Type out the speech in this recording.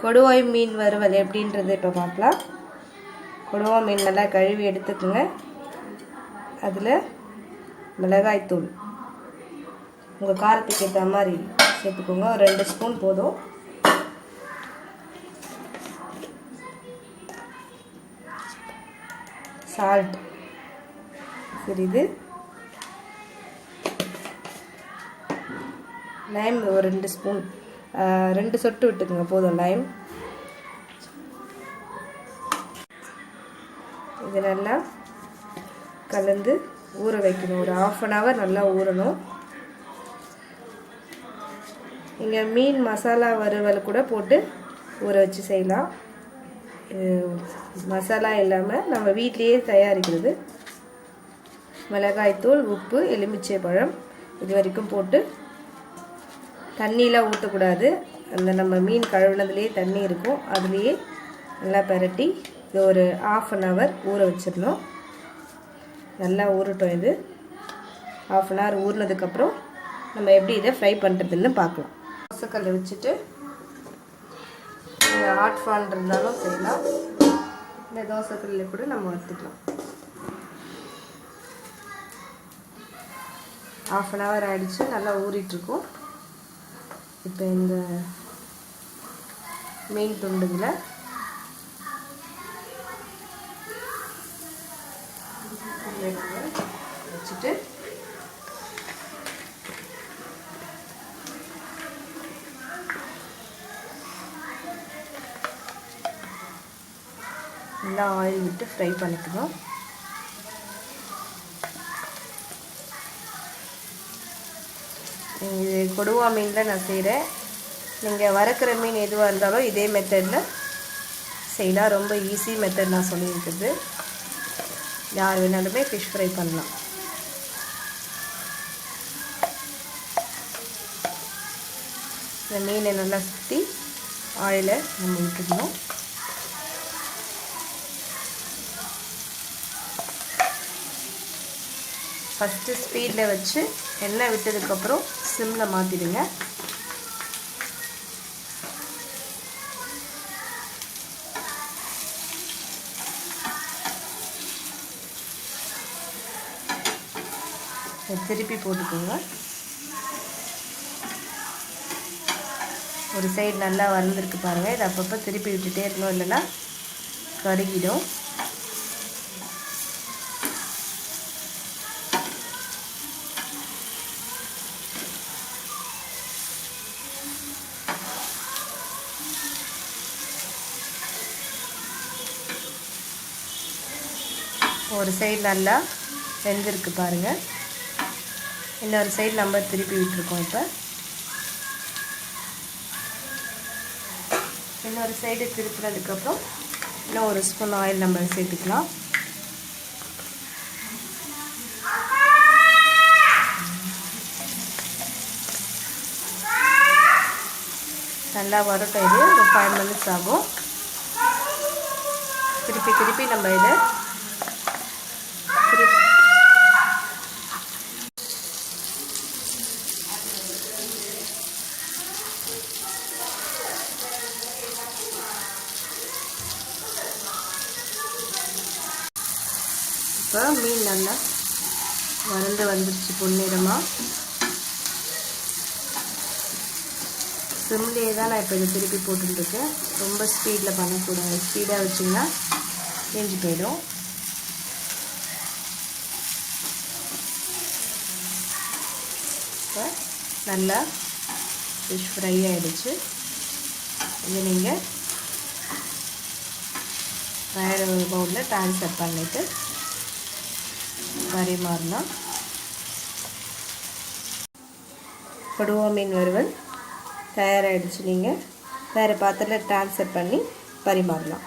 கொடுவாய் மீன் வறுவல் எப்படின்றது இப்போ பார்க்கலாம். கொடுவா மீன் நல்லா கழுவி எடுத்துக்கோங்க. அதில் மிளகாய்த்தூள் உங்கள் காரத்துக்கு ஏற்ற மாதிரி சேர்த்துக்கோங்க. ஒரு 2 ஸ்பூன் போதும். சால்ட் சிறிது, லைம் ஒரு 2 ஸ்பூன், 2 சொட்டு விட்டுக்குங்க போதும் லைம். இது நல்லா கலந்து ஊற வைக்கணும். ஒரு 1/2 hour நல்லா ஊறணும். இங்கே மீன் மசாலா வறுவல் கூட போட்டு ஊற வச்சு செய்யலாம். மசாலா இல்லாமல் நம்ம வீட்லேயே தயாரிக்கிறது. மிளகாய்த்தூள், உப்பு, எலுமிச்சை பழம் இது வரைக்கும் போட்டு, தண்ணியெலாம் ஊற்றக்கூடாது. அந்த நம்ம மீன் கழுவுனதுலேயே தண்ணி இருக்கும், அதுலேயே நல்லா பெரட்டி இது ஒரு 1/2 hour ஊற வச்சிடணும். நல்லா ஊறட்டும். இது 1/2 hour ஊறினதுக்கப்புறம் நம்ம எப்படி இதை ஃப்ரை பண்ணுறதுன்னு பார்க்கலாம். தோசைக்கல்லை வச்சுட்டு ஹாட் ஃபான் இருந்தாலும் செய்யலாம். இந்த தோசைக்கல்லில் கூட நம்ம வறுத்துக்கலாம். 1/2 hour ஆகிடுச்சு, நல்லா ஊறிட்டுருக்கும். இப்போ இந்த மீன் துண்டுகளை வச்சுட்டு நல்லா ஆயில் விட்டு ஃப்ரை பண்ணிக்கணும். இது கொடுவா மீனில் நான் செய்கிறேன். நீங்கள் வறுக்கிற மீன் எதுவாக இருந்தாலும் இதே மெத்தடில் செய்யலாம். ரொம்ப ஈஸி மெத்தட் நான் சொல்லியிருக்குது. யார் வேணாலுமே ஃபிஷ் ஃப்ரை பண்ணலாம். இந்த மீனை நல்லா சுற்றி ஆயிலை நம்ம விட்டுக்கணும். ஃபஸ்ட்டு ஸ்பீடில் வச்சு எண்ணெய் விட்டதுக்கப்புறம் சிம்மில் மாற்றிடுங்க. திருப்பி போட்டுக்கோங்க. ஒரு சைடு நல்லா வளர்ந்துருக்கு பாருங்கள். இது அப்பப்போ திருப்பி விட்டுட்டே இருக்கணும், இல்லைன்னா கருகிடும். ஒரு சைடு நல்லா வெந்திருக்கு பாருங்கள். இன்னொரு சைடு நம்ம திருப்பி விட்டுருக்கோம். இப்போ இன்னொரு சைடு திருப்பினதுக்கப்புறம் இன்னும் 1 ஸ்பூன் ஆயில் நம்ம சேர்த்துக்கலாம். நல்லா வரட்டும். இது ஒரு 5 minutes ஆகும். திருப்பி திருப்பி நம்ம இதை இப்போ மீன் நல்லா வறண்டு வந்துருச்சு பொன்னிறமாக. சிம்லேயே தான் நான் இப்போ இதை திருப்பி போட்டுருக்கேன். ரொம்ப ஸ்பீடில் பண்ணக்கூடாது. ஸ்பீடாக வச்சிங்கன்னா தேஞ்சு போயிடும். இப்போ நல்லா ஃபிஷ் ஃப்ரை ஆகிடுச்சு. இதை நீங்கள் வேறு ஒரு பவுலில் ட்ரான்ஸ்ஃபர் பண்ணிவிட்டு பரிமாறலாம். கொடுவா மீன் வறுவல் தயாராகிடுச்சு. நீங்கள் வேறு பாத்திரத்தில் ட்ரான்ஸ்ஃபர் பண்ணி பரிமாறலாம்.